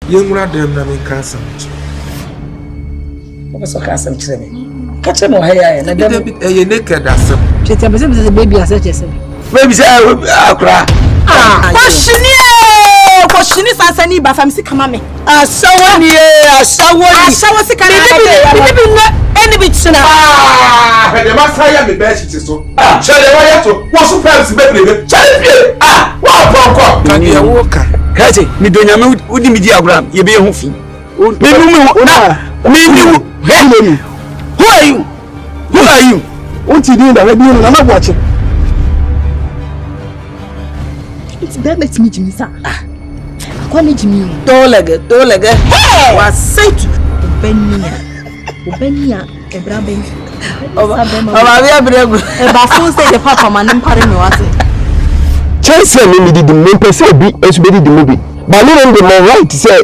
Yengura dem na me cancer. What's so cancer chile me? Catch him here na dem e naked asem. Chete be baby as chese. Baby say akra. Koshini sansani ba famisi kama me. Asawani si kana. Bibi na eni bi china. The master ya me be shit so. Shele wa yato. Wo so friends be brebe. Shele wa pon ko. Kan ye wo ka. Kaje mi do nyame udi mi di agram ye be ho fi. Me who are you? Who are you? What you doing that we do na watching. It's better let me Jimmy sir. Kwani Jimmy. Tolega. Hey! Was said Obenia ebraben. Oba we abregu. E ba phone say the papa man mpare me wase. Chelsea me di mo pese bi esubedi di mo bi. Ba no the right say